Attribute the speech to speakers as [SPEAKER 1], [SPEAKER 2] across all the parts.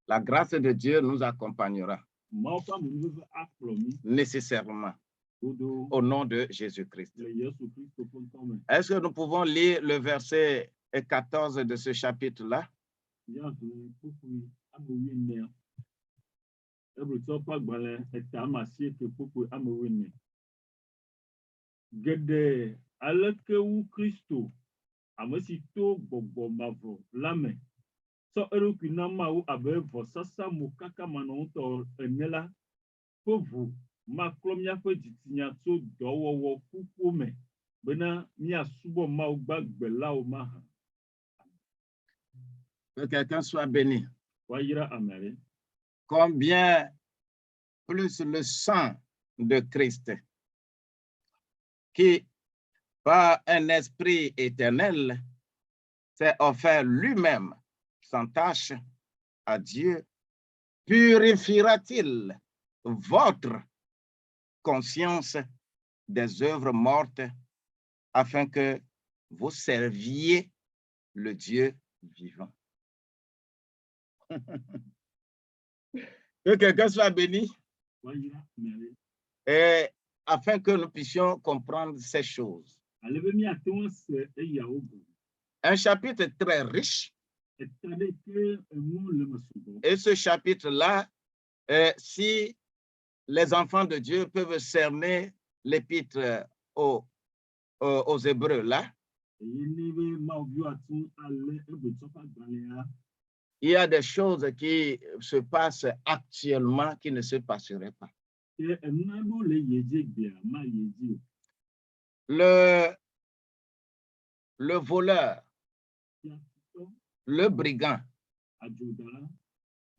[SPEAKER 1] La grâce de Dieu nous accompagnera nécessairement au nom de Jésus-Christ. Est-ce que nous pouvons lire le verset 14 de ce chapitre-là?
[SPEAKER 2] Gede aleke wu Kristo amesito gbɔgbɔ mavɔ la me sɔ eɖokui na Mawu abe vɔsasa mokaka manɔŋutɔ ene la ƒe ʋu maklɔ míaƒe dzitsinya tso dɔwɔwɔ kukuwo me bena míasubɔ Mawu gbagbe lawo mahã.
[SPEAKER 1] Que quelqu'un soit béni.
[SPEAKER 2] Wayra amere.
[SPEAKER 1] Combien plus le sang de Christ qui, par un esprit éternel, s'est offert lui-même sans tâche à Dieu, purifiera-t-il votre conscience des œuvres mortes afin que vous serviez le Dieu vivant. Que quelqu'un soit béni. Et afin que nous puissions comprendre ces choses. Un chapitre très riche. Et ce chapitre-là, si les enfants de Dieu peuvent cerner l'épître aux Hébreux, là, il y a des choses qui se passent actuellement qui ne se passeraient pas. Le voleur, le brigand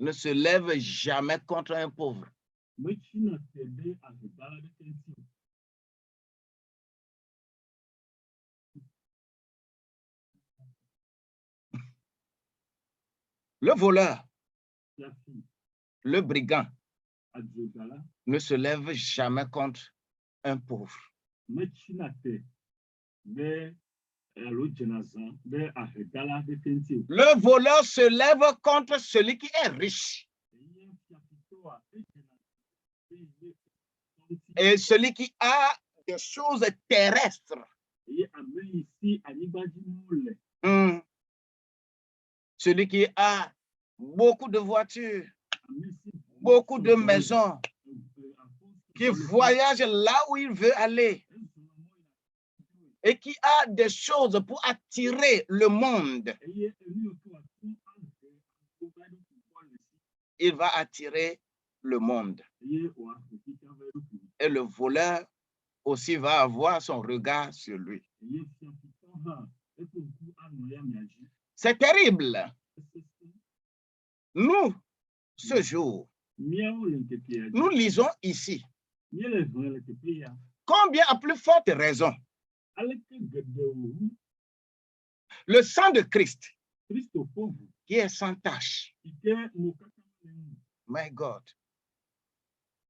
[SPEAKER 1] ne se lève jamais contre un pauvre. Le voleur, le brigand ne se lève jamais contre un pauvre. Le voleur se lève contre celui qui est riche. Et celui qui a des choses terrestres. Celui qui a beaucoup de voitures, beaucoup de maisons, qui voyage là où il veut aller et qui a des choses pour attirer le monde. Il va attirer le monde. Et le voleur aussi va avoir son regard sur lui. C'est terrible. Nous, ce jour, nous lisons ici. Combien à plus forte raison? Le sang de Christ, qui est sans tache. My God.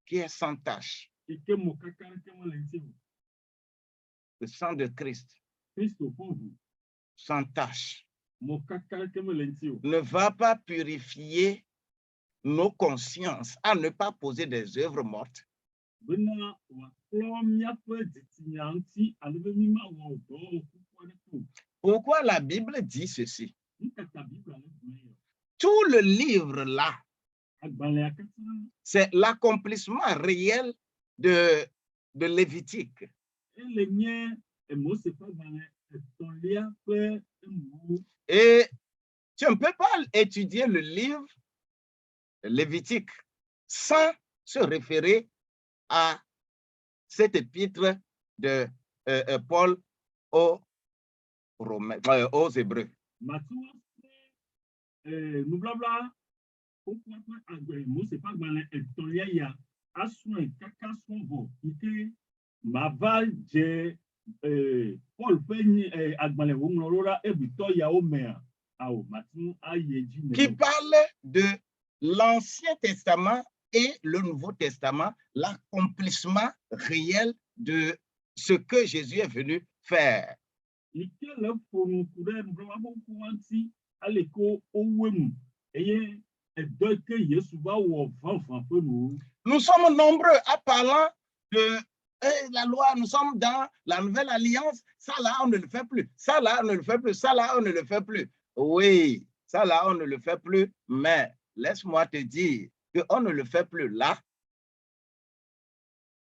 [SPEAKER 1] Qui est sans tache. Le sang de Christ, sans tache, ne va pas purifier nos consciences à ne pas poser des œuvres mortes. Pourquoi la Bible dit ceci? Tout le livre là, c'est l'accomplissement réel de Lévitique. Et tu ne peux pas étudier le livre Lévitique sans se référer à cet épître de Paul aux Hébreux. Qui parle de l'Ancien Testament et le Nouveau Testament, l'accomplissement réel de ce que Jésus est venu faire. Nous sommes nombreux à parler de la loi, nous sommes dans la nouvelle alliance, ça là on ne le fait plus, ça là on ne le fait plus, ça là on ne le fait plus. Oui, ça là on ne le fait plus, mais laisse-moi te dire qu'on ne le fait plus là,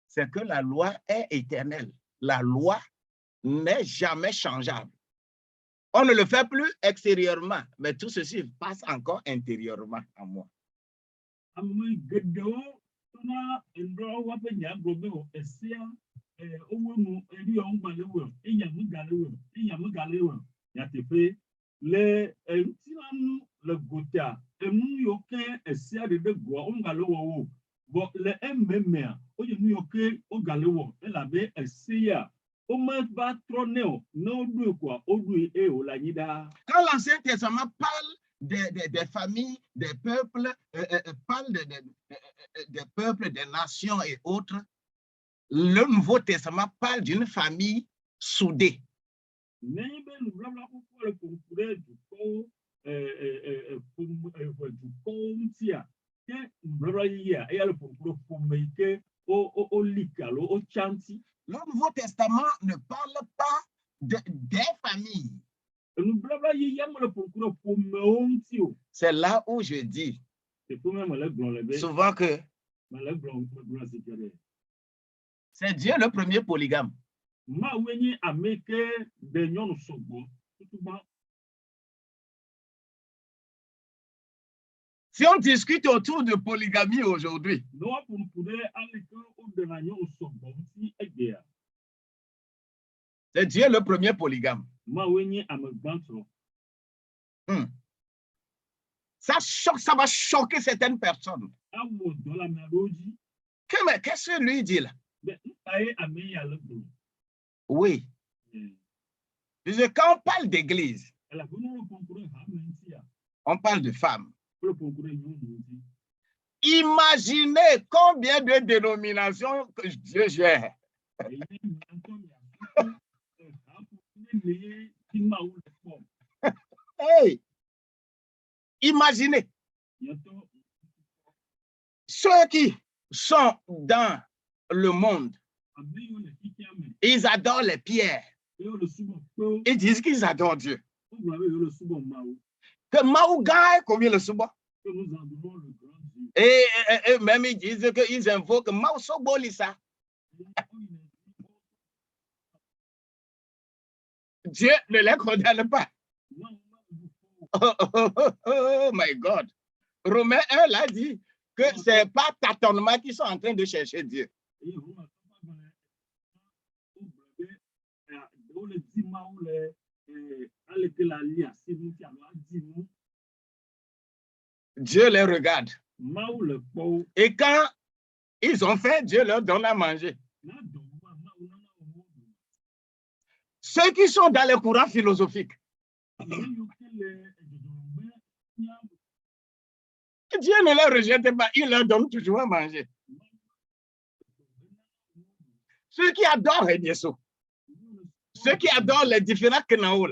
[SPEAKER 1] c'est que la loi est éternelle. La loi n'est jamais changeable. On ne le fait plus extérieurement, mais tout ceci passe encore intérieurement en moi. Quand l'Ancien Testament parle des familles, des peuples, parle des peuples, des nations et autres, le Nouveau Testament parle d'une famille soudée. Le Nouveau Testament ne parle pas des familles. C'est là où je dis souvent que c'est Dieu le premier polygame. Si on discute autour de polygamie aujourd'hui, c'est Dieu le premier polygame. Ça choque, ça va choquer certaines personnes. Qu'est-ce que lui dit là? Oui. Parce que quand on parle d'église, on parle de femmes. Imaginez combien de dénominations que Dieu gère. Hey, imaginez ceux qui sont dans le monde, ils adorent les pierres. Ils disent qu'ils adorent Dieu. Que Maouga, combien le souba? Et même ils disent qu'ils invoquent Maousobolissa. Dieu ne les condamne pas. Oh my God. Romains 1 l'a dit que ce n'est pas tâtonnement qu'ils sont en train de chercher Dieu. Dieu les regarde. Et quand ils ont faim, Dieu leur donne à manger. Ceux qui sont dans les courants philosophiques, Dieu ne les rejette pas, il leur donne toujours à manger. Ceux qui adorent Yesu, ceux qui adorent les différents Kenao,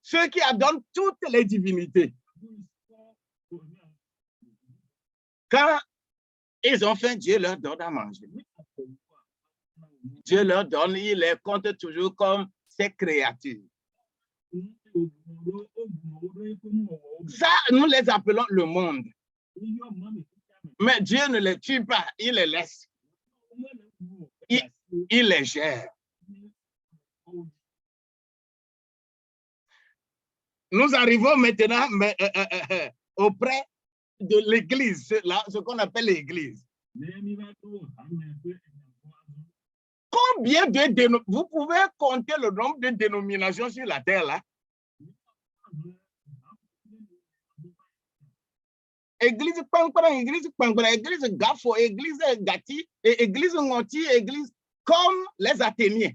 [SPEAKER 1] ceux qui adorent toutes les divinités, quand ils ont faim, Dieu leur donne à manger. Dieu leur donne, il les compte toujours comme ses créatures. Ça, nous les appelons le monde. Mais Dieu ne les tue pas, il les laisse. Il les gère. Nous arrivons maintenant auprès de l'Église, ce qu'on appelle l'Église. Combien de vous pouvez compter le nombre de dénominations sur la terre là? Église Pankpara, église Pankpara, église Gafo, église Gati, église Ngoti, église comme les Athéniens.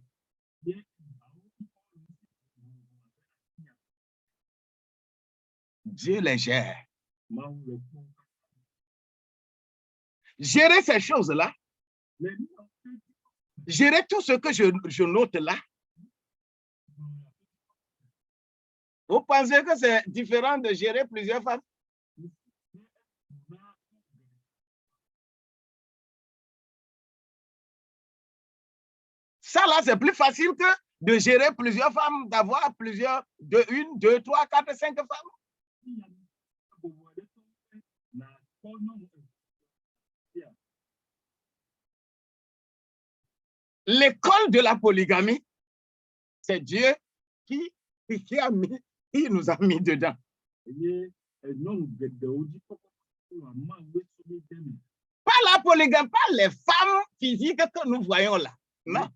[SPEAKER 1] Dieu les gère. Gérer ces choses-là, gérer tout ce que je note là, Vous pensez que c'est différent de gérer plusieurs femmes? Ça, là, c'est plus facile que de gérer plusieurs femmes, d'avoir plusieurs, de 1, 2, 3, 4, 5 femmes. L'école de la polygamie, c'est Dieu qui nous a mis dedans. Pas la polygamie, pas les femmes physiques que nous voyons là. Non.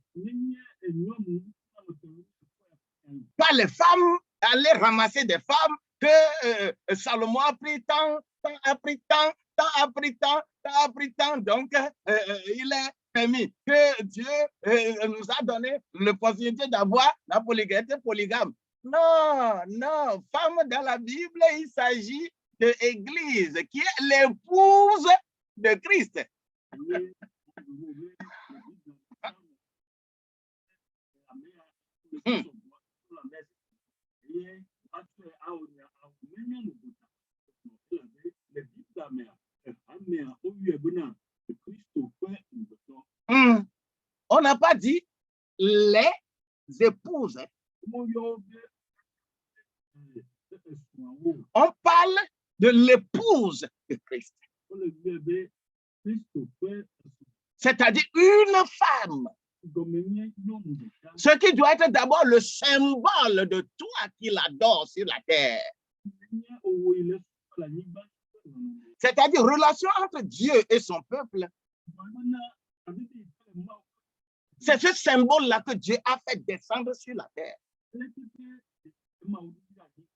[SPEAKER 1] Pas les femmes, aller ramasser des femmes que Salomon a pris tant, tant a pris tant, tant a pris tant, tant a pris tant. Donc, il est permis que Dieu nous a donné l'opportunité d'avoir la polygame. Non, non, femme dans la Bible, il s'agit de l'Église qui est l'épouse de Christ. On n'a pas dit les épouses. On parle de l'épouse de Christ. C'est-à-dire une femme. Ce qui doit être d'abord le symbole de toi qu'il adore sur la terre. C'est-à-dire relation entre Dieu et son peuple. C'est ce symbole-là que Dieu a fait descendre sur la terre.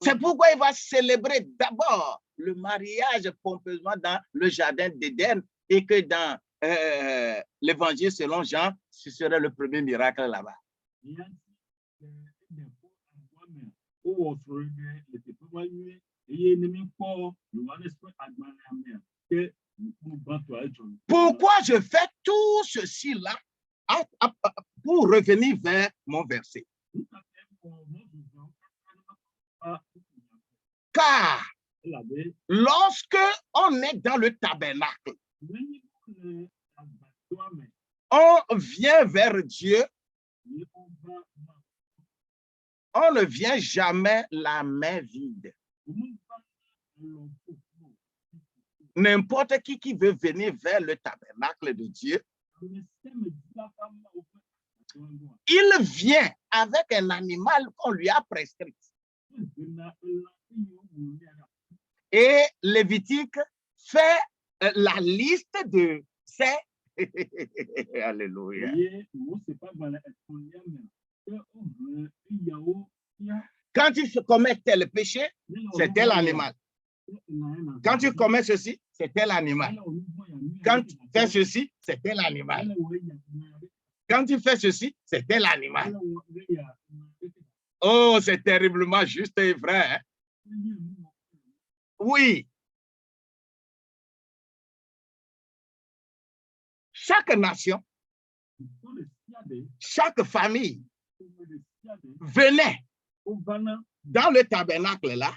[SPEAKER 1] C'est pourquoi il va célébrer d'abord le mariage pompeusement dans le jardin d'Éden et que dans l'évangile selon Jean, ce serait le premier miracle là-bas. Pourquoi je fais tout ceci-là pour revenir vers mon verset? Car lorsque on est dans le tabernacle, on vient vers Dieu, on ne vient jamais la main vide. N'importe qui veut venir vers le tabernacle de Dieu, il vient avec un animal qu'on lui a prescrit. Et Lévitique fait la liste de ces... Alléluia. Quand tu commets tel péché, c'est tel animal. Quand tu commets ceci, c'est tel animal. Quand tu fais ceci, c'est tel animal. Quand tu fais ceci, c'est tel animal. Oh, c'est terriblement juste et vrai. Hein? Oui. Chaque nation, chaque famille venait dans le tabernacle là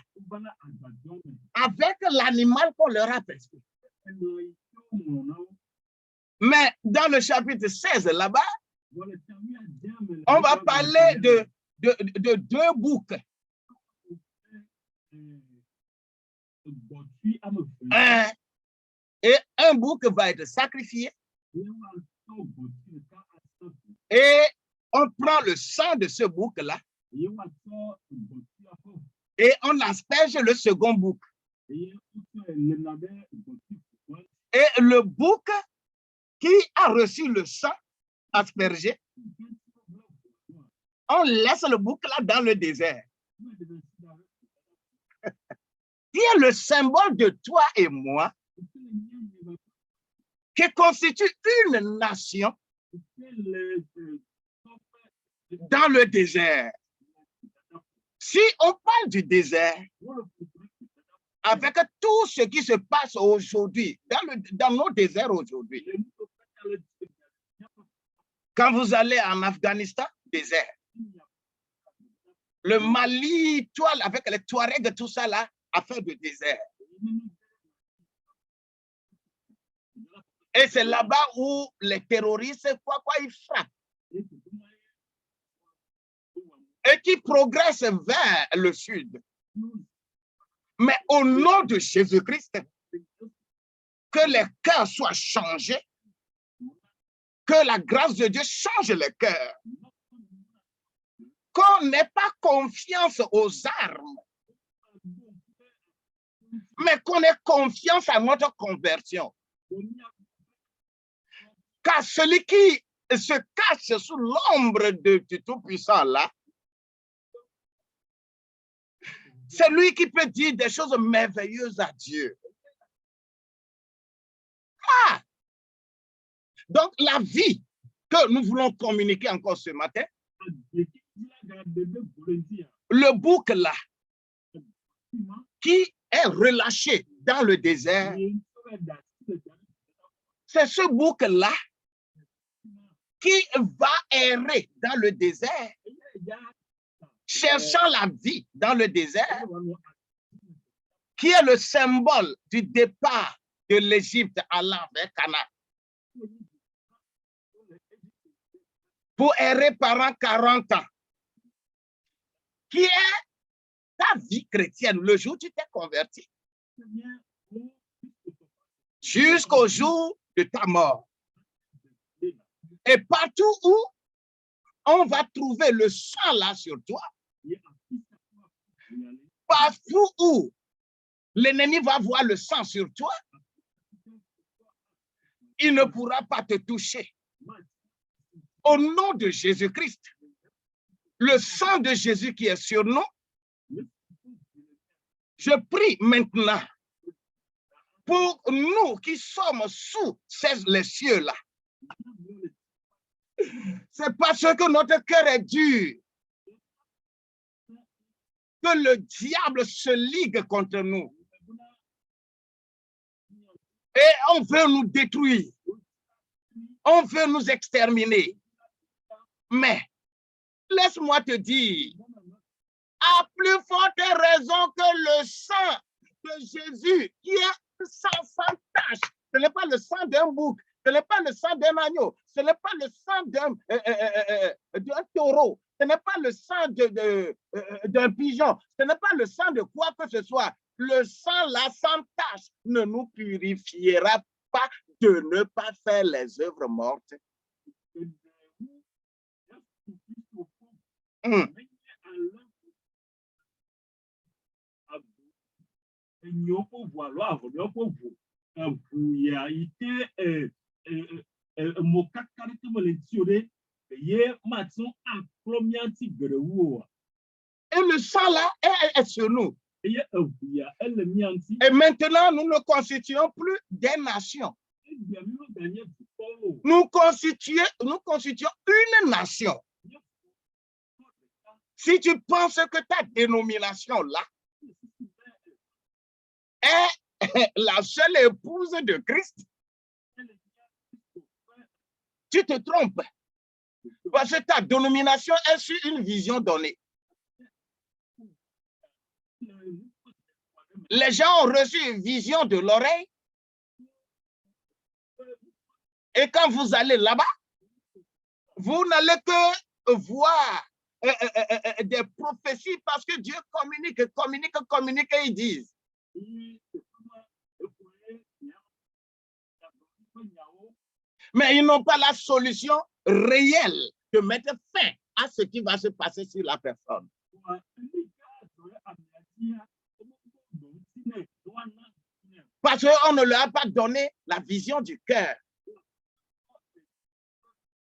[SPEAKER 1] avec l'animal qu'on leur a prescrit. Mais dans le chapitre 16 là-bas, on va parler de deux boucs. Et un bouc va être sacrifié. Et on prend le sang de ce bouc-là et on asperge le second bouc. Et le bouc qui a reçu le sang aspergé, on laisse le bouc là dans le désert. Qui est le symbole de toi et moi, qui constitue une nation dans le désert. Si on parle du désert, avec tout ce qui se passe aujourd'hui, dans nos déserts aujourd'hui, quand vous allez en Afghanistan, désert. Le Mali, avec les Touaregs, tout ça là, a fait de désert. Et c'est là-bas où les terroristes, ils frappent. Et qui progressent vers le sud. Mais au nom de Jésus-Christ, que les cœurs soient changés, que la grâce de Dieu change les cœurs, qu'on n'ait pas confiance aux armes, mais qu'on ait confiance à notre conversion. Car celui qui se cache sous l'ombre du Tout-Puissant là, c'est lui qui peut dire des choses merveilleuses à Dieu. Ah! Donc, la vie que nous voulons communiquer encore ce matin, le bouc là, qui est relâché dans le désert, c'est ce bouc là qui va errer dans le désert, cherchant la vie dans le désert, qui est le symbole du départ de l'Égypte allant vers Canaan. Pour errer pendant 40 ans, qui est ta vie chrétienne, le jour où tu t'es converti, jusqu'au jour de ta mort. Et partout où on va trouver le sang là sur toi, partout où l'ennemi va voir le sang sur toi, il ne pourra pas te toucher. Au nom de Jésus-Christ, le sang de Jésus qui est sur nous, je prie maintenant pour nous qui sommes sous les cieux-là. C'est parce que notre cœur est dur que le diable se ligue contre nous. Et on veut nous détruire. On veut nous exterminer. Mais, laisse-moi te dire, à plus forte raison que le sang de Jésus, qui est sans tache, ce n'est pas le sang d'un bouc, ce n'est pas le sang d'un agneau, ce n'est pas le sang d'un taureau, ce n'est pas le sang d'un pigeon, ce n'est pas le sang de quoi que ce soit. Le sang là sans tache ne nous purifiera pas de ne pas faire les œuvres mortes. Et le sang là est sur nous. Et maintenant, nous ne constituons plus des nations. Nous constituons une nation. Si tu penses que ta dénomination là est la seule épouse de Christ, tu te trompes. Parce que ta dénomination est sur une vision donnée. Les gens ont reçu une vision de l'oreille. Et quand vous allez là-bas, vous n'allez que voir des prophéties parce que Dieu communique et ils disent. Mais ils n'ont pas la solution réelle de mettre fin à ce qui va se passer sur la personne. Parce qu'on ne leur a pas donné la vision du cœur.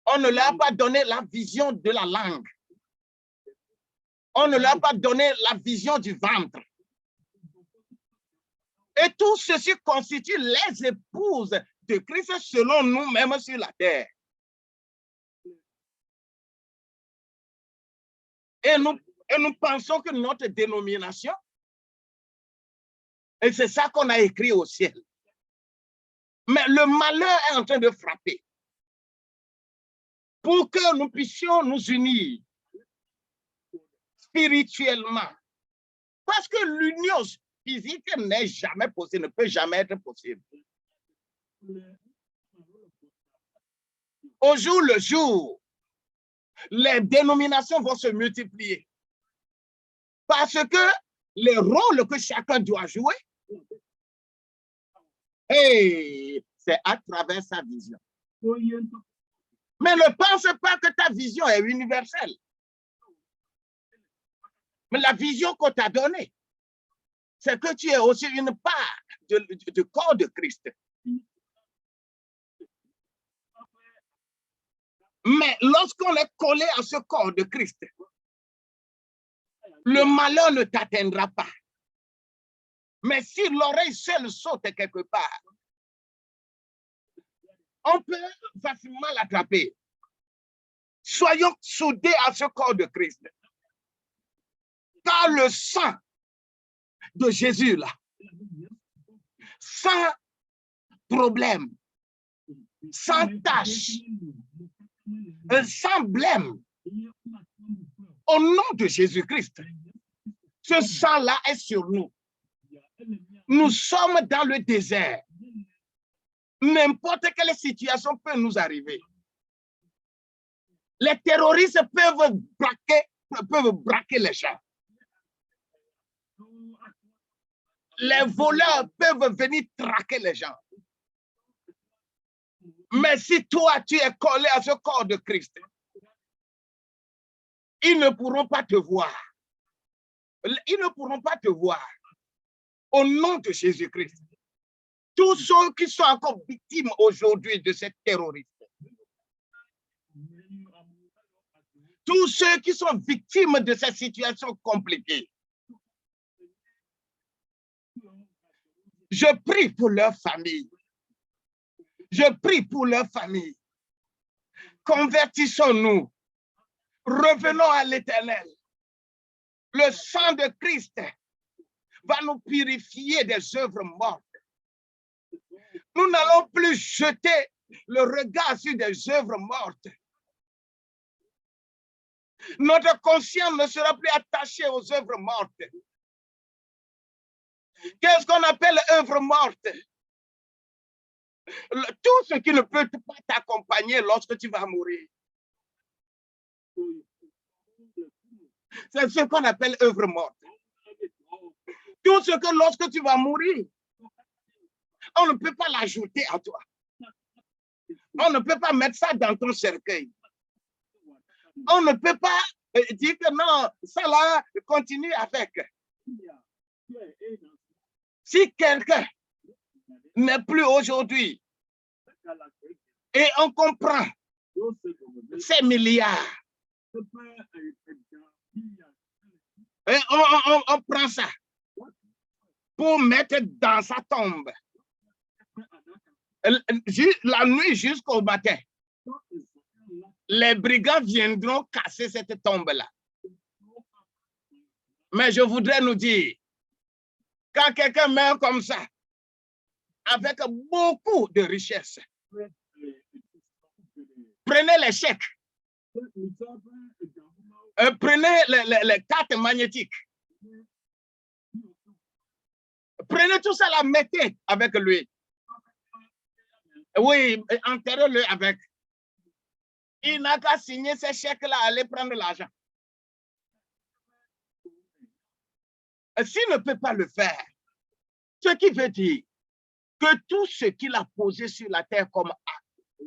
[SPEAKER 1] On ne leur a pas donné la vision de la langue. On ne leur a pas donné la vision du ventre. Et tout ceci constitue les épouses de Christ selon nous-mêmes sur la terre. Et nous pensons que notre dénomination, et c'est ça qu'on a écrit au ciel. Mais le malheur est en train de frapper. Pour que nous puissions nous unir spirituellement. Parce que l'union physique n'est jamais possible, ne peut jamais être possible. Au jour le jour, les dénominations vont se multiplier. Parce que les rôles que chacun doit jouer, c'est à travers sa vision. Mais ne pense pas que ta vision est universelle. Mais la vision qu'on t'a donnée, c'est que tu es aussi une part du corps de Christ. Mais lorsqu'on est collé à ce corps de Christ, le malheur ne t'atteindra pas. Mais si l'oreille seule saute quelque part, on peut facilement l'attraper. Soyons soudés à ce corps de Christ. Car le sang de Jésus, là, sans problème, sans tâche, sans blême, au nom de Jésus-Christ, ce sang-là est sur nous. Nous sommes dans le désert. N'importe quelle situation peut nous arriver. Les terroristes peuvent braquer les gens. Les voleurs peuvent venir traquer les gens. Mais si toi, tu es collé à ce corps de Christ, ils ne pourront pas te voir. Ils ne pourront pas te voir. Au nom de Jésus-Christ. Tous ceux qui sont encore victimes aujourd'hui de ces terroristes, tous ceux qui sont victimes de cette situation compliquée, je prie pour leur famille. Je prie pour leur famille. Convertissons-nous. Revenons à l'Éternel. Le sang de Christ va nous purifier des œuvres mortes. Nous n'allons plus jeter le regard sur des œuvres mortes. Notre conscience ne sera plus attachée aux œuvres mortes. Qu'est-ce qu'on appelle œuvre morte? Tout ce qui ne peut pas t'accompagner lorsque tu vas mourir. C'est ce qu'on appelle œuvre morte. Tout ce que lorsque tu vas mourir, on ne peut pas l'ajouter à toi. On ne peut pas mettre ça dans ton cercueil. On ne peut pas dire que non, ça là, continue avec. Si quelqu'un n'est plus aujourd'hui et on comprend ces milliards, et on prend ça pour mettre dans sa tombe la nuit jusqu'au matin. Les brigands viendront casser cette tombe-là. Mais je voudrais nous dire, quand quelqu'un meurt comme ça, avec beaucoup de richesses, prenez les chèques, prenez les cartes magnétiques, prenez tout ça, la mettez avec lui. Oui, enterrez-le avec. Il n'a qu'à signer ces chèques-là, aller prendre l'argent. S'il ne peut pas le faire, ce qui veut dire que tout ce qu'il a posé sur la terre comme acte,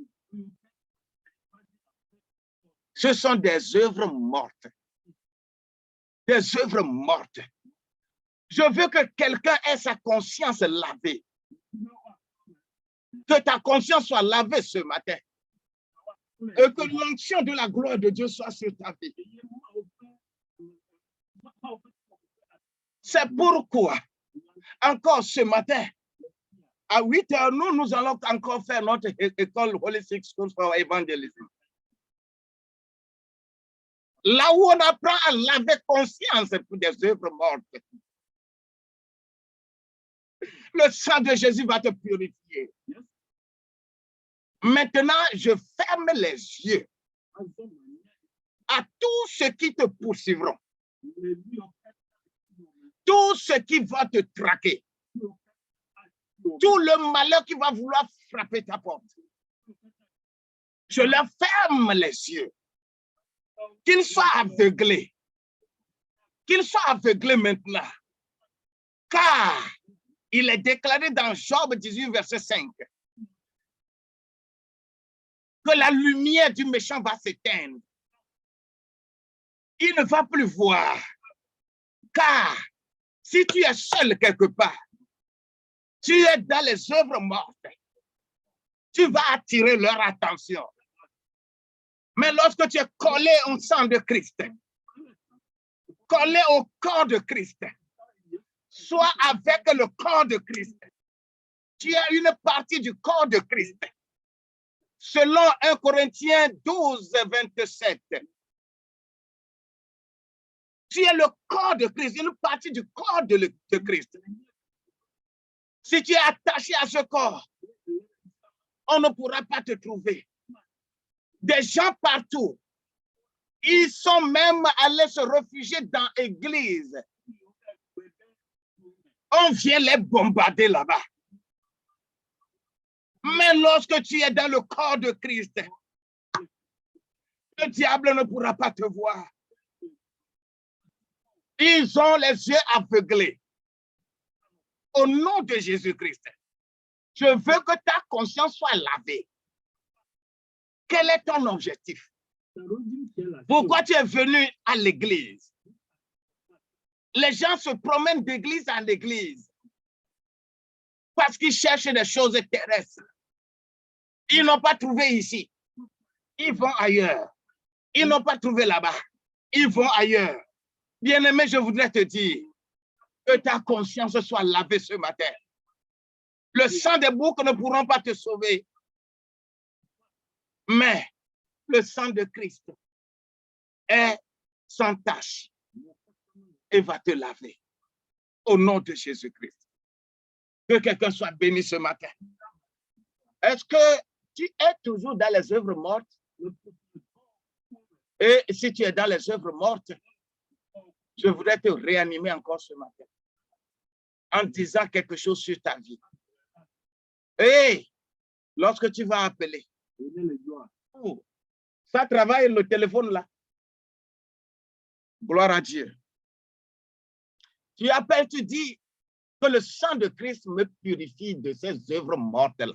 [SPEAKER 1] ce sont des œuvres mortes. Des œuvres mortes. Je veux que quelqu'un ait sa conscience lavée. Que ta conscience soit lavée ce matin. Et que l'onction de la gloire de Dieu soit sur ta vie. C'est pourquoi, encore ce matin, à 8 heures, nous allons encore faire notre école Holistic School for Evangelism. Là où on apprend à laver conscience pour des œuvres mortes. Le sang de Jésus va te purifier. Maintenant, je ferme les yeux à tous ceux qui te poursuivront. Tout ce qui va te traquer, tout le malheur qui va vouloir frapper ta porte, je leur ferme les yeux. Qu'ils soient aveuglés. Qu'ils soient aveuglés maintenant. Car il est déclaré dans Job 18, verset 5, que la lumière du méchant va s'éteindre. Il ne va plus voir. Car si tu es seul quelque part, tu es dans les œuvres mortes, tu vas attirer leur attention. Mais lorsque tu es collé au sang de Christ, collé au corps de Christ, soit avec le corps de Christ, tu as une partie du corps de Christ. Selon 1 Corinthiens 12, 27, tu es le corps de Christ, une partie du corps de Christ. Si tu es attaché à ce corps, on ne pourra pas te trouver. Des gens partout, ils sont même allés se réfugier dans l'église. On vient les bombarder là-bas. Mais lorsque tu es dans le corps de Christ, le diable ne pourra pas te voir. Ils ont les yeux aveuglés. Au nom de Jésus-Christ, je veux que ta conscience soit lavée. Quel est ton objectif? Pourquoi tu es venu à l'église? Les gens se promènent d'église en église parce qu'ils cherchent des choses terrestres. Ils n'ont pas trouvé ici. Ils vont ailleurs. Ils n'ont pas trouvé là-bas. Ils vont ailleurs. Bien-aimé, je voudrais te dire que ta conscience soit lavée ce matin. Le sang des boucs ne pourront pas te sauver. Mais le sang de Christ est sans tache et va te laver. Au nom de Jésus-Christ. Que quelqu'un soit béni ce matin. Est-ce que tu es toujours dans les œuvres mortes? Et si tu es dans les œuvres mortes, je voudrais te réanimer encore ce matin en disant quelque chose sur ta vie. Et lorsque tu vas appeler, oh, ça travaille le téléphone là. Gloire à Dieu. Tu appelles, tu dis que le sang de Christ me purifie de ces œuvres mortes là.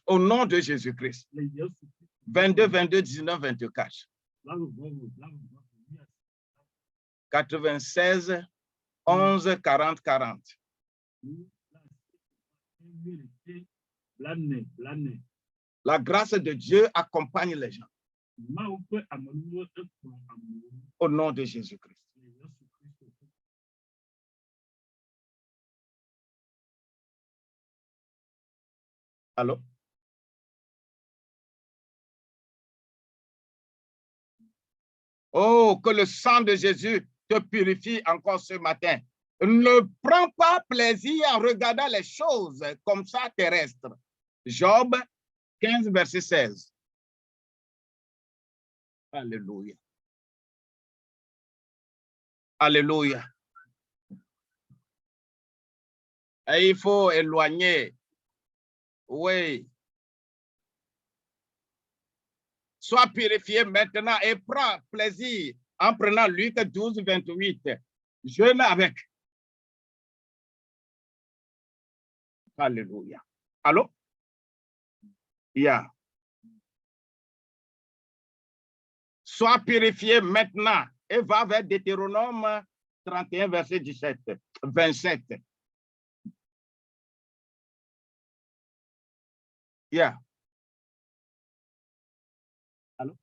[SPEAKER 1] Au nom de Jésus-Christ. 22, 22, 19, 24. 96, 11, 40, 40. La grâce de Dieu accompagne les gens. Au nom de Jésus-Christ. Allô? Oh, que le sang de Jésus te purifie encore ce matin. Ne prends pas plaisir en regardant les choses comme ça terrestres. Job 15, verset 16. Alléluia. Alléluia. Et il faut éloigner. Oui. Sois purifié maintenant et prends plaisir en prenant Luc 12, 28. Jeûne avec. Alléluia. Allô? Yeah. Sois purifié maintenant et va vers Deutéronome 31, verset 17, 27. Yeah. Allô?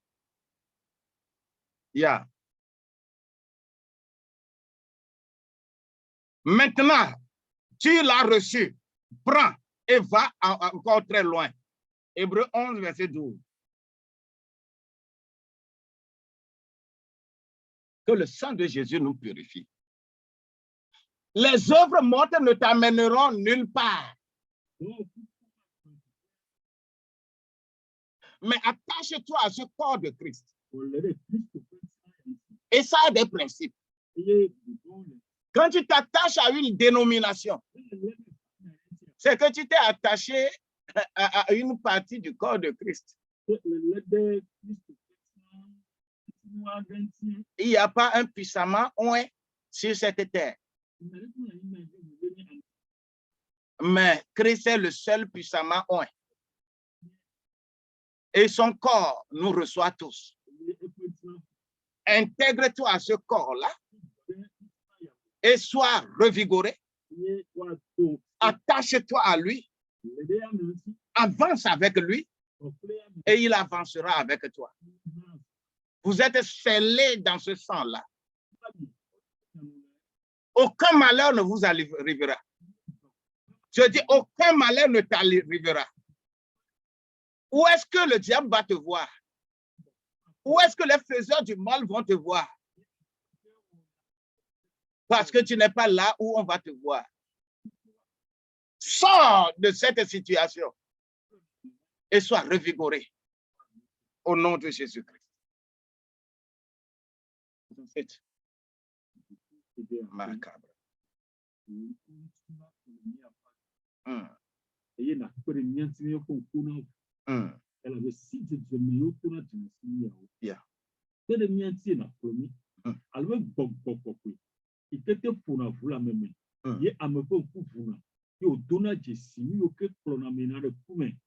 [SPEAKER 1] Yeah. Maintenant, tu l'as reçu. Prends et va encore très loin. Hébreux 11, verset 12. Que le sang de Jésus nous purifie. Les œuvres mortes ne t'amèneront nulle part. Mais attache-toi à ce corps de Christ.
[SPEAKER 2] Olere Kristo
[SPEAKER 1] Et ça a des principes.
[SPEAKER 2] eye bidole.
[SPEAKER 1] Quand tu t'attaches à une dénomination, c'est que tu t'es attaché à une partie du corps de Christ.
[SPEAKER 2] Olede Kristo nwa ganti.
[SPEAKER 1] Il n'y a pas un puissamment oint sur cette terre. Mais Christ est le seul puissamment oint. Et son corps nous reçoit tous. Intègre-toi à ce corps-là et sois revigoré. Attache-toi à lui. Avance avec lui et il avancera avec toi. Vous êtes scellés dans ce sang-là. Aucun malheur ne vous arrivera. Je dis, aucun malheur ne t'arrivera. Où est-ce que le diable va te voir? Où est-ce que les faiseurs du mal vont te voir? Parce que tu n'es pas là où on va te voir. Sors de cette situation et sois revigoré au nom de Jésus-Christ. Macabre.
[SPEAKER 2] Eye na kpere mianti ko kuna. Ela be si de me yo kuna tinasi ya.
[SPEAKER 1] Yeah.
[SPEAKER 2] Kpere mianti na promi. Alwe gbogbo. Ikete pona vula meme. Ye ameko ku vuna. Yo dona jesi yo ke klona menare kume.